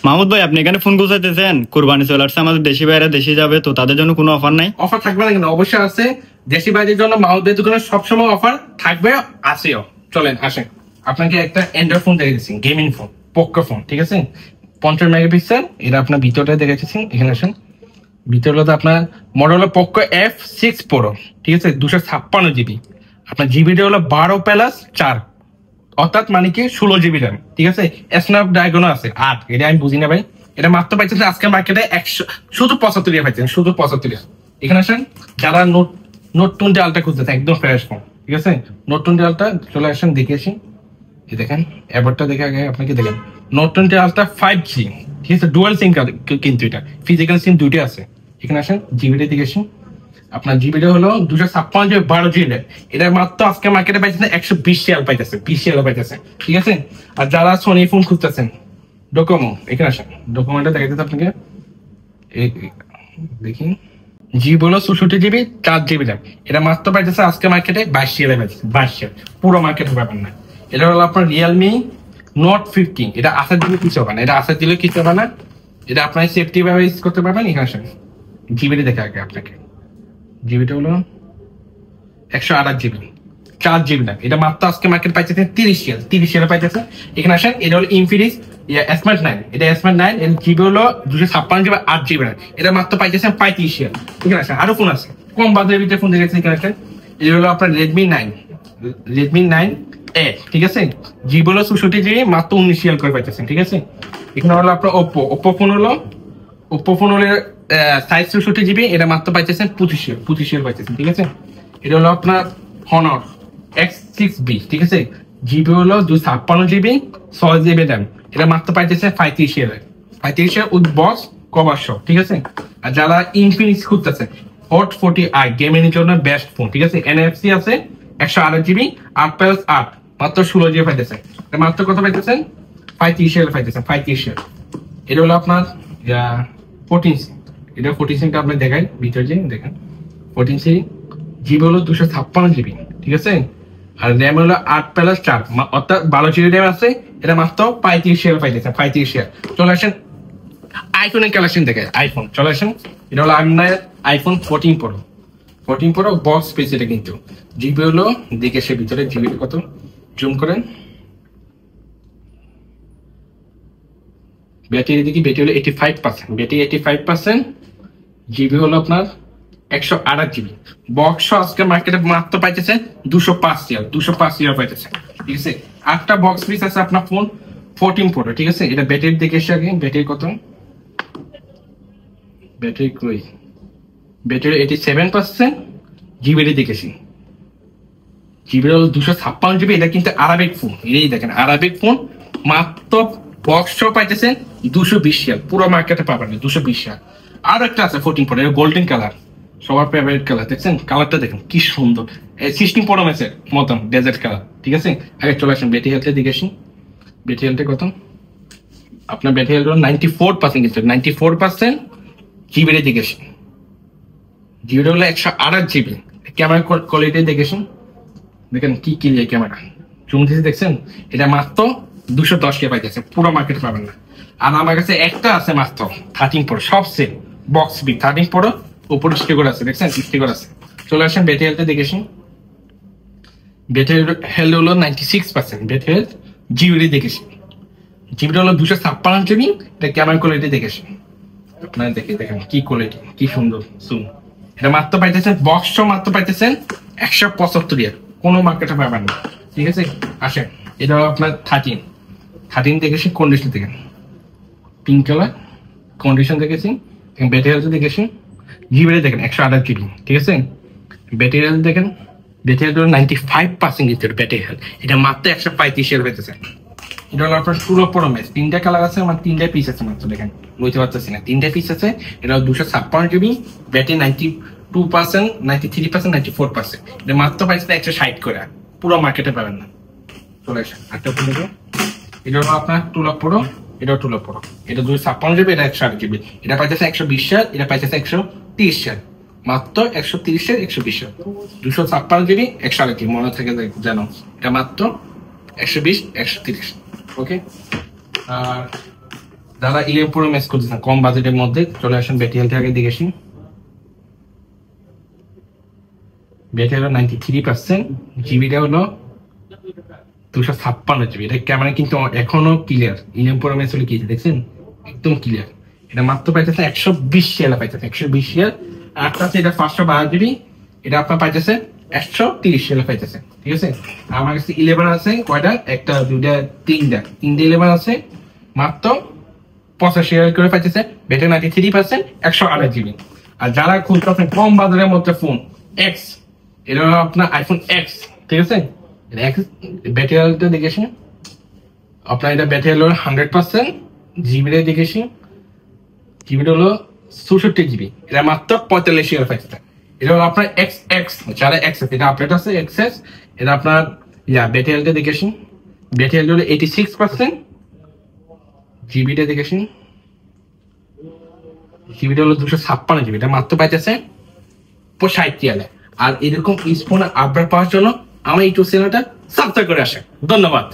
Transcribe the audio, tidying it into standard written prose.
মাহমুদ ভাই, আপনি এখানে ফোন গুছাইতেছেন, কুরবানি চলে আসছে, আমাদের দেশি ভাইরা দেশে যাবে, তো তাদের জন্য কোনো অফার নাই? অফার থাকবে না কেন, অবশ্যই আছে। দেশি ভাইদের জন্য মাহমুদ ভাইয়ের দোকানে সবসময় অফার থাকবে, আছেও। চলেন আসেন, আপনাকে একটা অ্যান্ড্রয়েড ফোন দেখে দিচ্ছি, গেমিং ফোন, পোকো ফোন, ঠিক আছে? 50 মেগাপিক্সেল, এটা আপনার ভিতরটা দেখেছি। এখানে আসেন, ভিতরটা আপনার মডেল হলো পোকো F6 Pro, ঠিক আছে? 256 জিবি। আপনার জিবিটা হলো 12+4, অর্থাৎ মানে কি 16 জিবি র্যাম, ঠিক আছে? স্ন্যাপড্রাগনও আছে 8, এটা আমি বুঝি না ভাই। এটা মাত্র পাইছেন আজকে মার্কেটে 100, শুধু 75 টাকা পাইছেন, শুধু 75 টাকা। এখানে আসেন, যারা নোট 20 আলট্রা খুঁজতেছে, একদম ফ্রেশ ফোন, ঠিক আছে? নোট 20 আলট্রা চলে আসেন, দেখে আসি। এই দেখেন অ্যাবারটা দেখে আগে আপনাকে দেখেন, নোট 20 আলট্রা 5G, ঠিক আছে? ডুয়াল সিম কার্ড, কিন্তু এটা ফিজিক্যাল সিম দুইটা আছে। এখানে আসেন, জিবিটা দেখে আসি। আপনার জিবিটা হলো 256 12 জিবি। এটা মাত্র আজকে মার্কেটে পাইতেছে 120 রিয়াল পাইতেছে, 20 রিয়াল পাইতেছে, ঠিক আছে? আর যারা সোনি ফোন খুঁজতেছেন, ডোকোমো, এখানে আসেন, ডোকোমোটা দেখাইতেছে আপনাকে। দেখি, জিবি হলো 64 জিবি, 4 জিবি র্যাম। এটা মাত্র পাইতেছে আজকে মার্কেটে 22 রিয়ালে পাইতেছে, 22 রিয়াল। পুরো মার্কেটে পাবেন না। এটা হলো আপনার রিয়েলমি নোট 15, এটা আসার দিলে কিছু হবে না, এটা আসার দিলে কিছু হবে না। এটা আপনার সেফটি ভাবে ইউজ করতে পারবেন। এখানে আসেন, জিবিটা দেখে আগে আপনাকে। জিবিটা হলো 128 জিবি, 4 জিবি র্যাম। এটা মাত্র আজকে মার্কেট পাইতেছে 30 রিয়াল, 30 রিয়াল পাইতেছে। এখানে আসেন, এটা হলো ইনফিনিক্স স্মার্ট 9, এটা স্মার্ট 9, এর জিবি হলো 256 জিবি, 8 জিবি র্যাম। এটা মাত্র পাইতেছে 35 রিয়াল। এখানে আসেন, আরো ফোন আছে কম বাজেটের ভিতরে ফোন দেখেছেন। এখানে আসেন, এটা হলো আপনার রেডমি 9A, ঠিক আছে? জিবি হলো 64 জিবি, মাত্র 19 রিয়াল করে পাইতেছেন, ঠিক আছে? এখানে হলো আপনার ওপ্পো ফোন হলো সাইজ 64 জিবি, এটা মাত্র পাইতেছেন 25 রিয়াল পাইতেছেন, ঠিক আছে? এটা হলো আপনার হনর X6B, ঠিক আছে? জিবি হলো 256 জিবি, 6 জিবি র্যাম। এটা মাত্র পাইতেছে 35 Real, 35 Real with box cover সহ, ঠিক আছে? আর যারা ইনফিনিক্স খুঁজতেছে, হট 40i গেমিং এর জন্য বেস্ট ফোন, ঠিক আছে? NFC আছে, 128 জিবি, 8+8, মাত্র 16 জিবি পাইতেছে। এটা মাত্র কত পাইতেছেন? 35 রিয়াল পাইতেছেন, 35 রিয়াল। এটা হলো আপনার 14C, এটা 14C আপনি দেখাই ভিতরে যে দেখেন, 14C, জিবি হলো 256 জিবি, ঠিক আছে? আর র্যাম হলো 8+4, অর্থাৎ 12 জিবি র্যাম আছে। এটা মাত্র 35 রিয়াল পাইতেছে, 35 রিয়াল। চলে আসেন আইফোনের কালেকশন দেখে, আইফোন চলে আসেন। এটা হলো আপনার আইফোন 14 Pro বক্স পেজ, এটা কিন্তু জিবি হলো দেখে সে ভিতরে জিবি কত, জুম করেন। ব্যাটারি দেখি, ব্যাটারি হলো 85%, ব্যাটারি 85%। জিবি হলো আপনার 128 জিবি। বক্স আজকে মার্কেটে মাত্র পাইতেছে 205 রিয়াল, 205 রিয়াল পাইতেছে, ঠিক আছে? 8টা বক্স পিস আছে আপনার ফোন 14 Pro, ঠিক আছে? এটা ব্যাটারি দেখে এসে আগে, ব্যাটারি কত, ব্যাটারি কই, ব্যাটারি 87%। জিবিটি দেখেছি, জিবি হলো 256 জিবি। এটা কিন্তু আরাবিক ফোন, এই দেখেন আরাবিক ফোন, মাত্র বক্স পাইতেছেন 220 রিয়াল, পুরো মার্কেটে পাবেন 220 রিয়াল। আর একটা আছে 14 Pro, এটা গোল্ডেন কালার, সবার ফেভারিট কালার। দেখছেন কালারটা, দেখেন কি সুন্দর, 16 Pro Max এর মতন ডেজার্ট কালার, ঠিক আছে? আগে চলে আসেন ব্যাটারি হেলথে দিকে আসি। ব্যাটারি হেলথে কত আপনার, ব্যাটারি হেলথ 94%, কিন্তু 94%। জিবিটা দিকে আসি, জিবিটা হলো 128 জিবি। ক্যামেরা কোয়ালিটি দেখে আসুন, দেখেন কি ক্লিয়ার ক্যামেরা, জুম দিতে দেখছেন। এটা মাত্র 210 টাকা পাইতেছে, পুরো মার্কেটে পাবেন না। আর আমার কাছে একটা আছে মাত্র 13 Pro, সব সেম বক্স বি 13 Pro, উপরে স্টিকার আছে, দেখছেন স্টিকার আছে। চলে আসেন ব্যাটারি হেলথে দেখেছেন, ব্যাটারি হেলথ হলো 96%, ব্যাটারি হেলথ। জিবিটি দেখেছি, জিবিটা হলো 256 জিবি। এটা ক্যামেরা কোয়ালিটি দেখেছি, আপনারা দেখেন কি কোয়ালিটি, কি সুন্দর জুম। এটা মাত্র পাইতেছেন বক্স মাত্র পাইতেছেন 175 রিয়াল, কোনো মার্কেটে পাবেন না, ঠিক আছে? আসেন, এটা হলো আপনার 13 দেখেছি, কন্ডিশন দেখেন পিঙ্ক কালার, কন্ডিশন দেখেছি। ব্যাটারি হেলথ দেখেছি, জিবিটা দেখেন 128 জিবি, ঠিক আছে? ব্যাটারি হেলথ দেখেন, ব্যাটারি হেলথ 95% ব্যাটারি হেলথ। এটা মাত্র 135 রিয়াল হইতেছে। এটা হলো আপনার 12 Pro Max, 3টা কালার আছে, আমার 3টা পিস আছে মাত্র, দেখেন বুঝতে পারতেছি না, 3টা পিস আছে। এটা 256 জিবি, ব্যাটারি 92%, 93%, 94%। এটা মাত্র পাইছে 160 করে, পুরো মার্কেটে পাবেন না। চলে আসেন একটা ফোন দেখো, এটা হলো আপনার 12 Pro, এটাও 12 Pro। এটা 256 জিবি, এটা 128 জিবি। এটা পাইতেছে 120 রিয়াল, এটা পাইতেছে 130 রিয়াল, মাত্র 130 রিয়াল, 120 রিয়াল। 256 জিবি, 128 জিবি, মনে থাকে জানো। এটা মাত্র 120, 130, ওকে? আর যারা 11 Pro Max করতেছেন কম বাজেটের মধ্যে চলে আসেন ব্যাটারি হেলথ আগে দেখেছি। ব্যাটারি হলো 93%, জিবিটা হলো 256 জিবি। এটা ক্যামেরা কিন্তু এখনো ক্লিয়ার। 11 Pro Max হলে কি দেখছেন একদম ক্লিয়ার। এটা মাত্র পাইতেছে 120 রিয়ালে পাইতেছে, 120 রিয়াল। আরটা আছে এটা 512 জিবি, এটা আপনার পাইতেছে 130 রিয়ালে পাইতেছে, ঠিক আছে। আমার কাছে 11 আছে কয়টা, একটা দুইটা তিনটা 11 আছে মাত্র 85 রিয়াল করে পাইতেছে। Battery 93%, 128 GB. আর যারা খুঁজতে কম বাজারের মধ্যে ফোন এক্স, এটা হলো আপনার আইফোন এক্স, ঠিক আছে। ব্যাটারিটা দেখেছি আপনার, এটা ব্যাটারি হলো 100%, জিবিটা দেখেছি জিবিটা হলো 64 জিবি, এটা মাত্র 45 রিয়াল পাইতেছে। এটা হলো আপনার এক্স এক্স, যারা এক্স এটা আপডেট আছে এক্সএস। এটা আপনার ব্যাটারিটা দেখেছি, ব্যাটারি হলো 86%, জিবিটা দেখেছি জিবিটা হলো 256 জিবি, এটা মাত্র পাইতেছে 60 রিয়ালে। আর এরকম স্মার্টফোন আপডেট পাওয়ার জন্য আমার ইউটিউব চ্যানেলটা সাবস্ক্রাইব করে আসেন। ধন্যবাদ।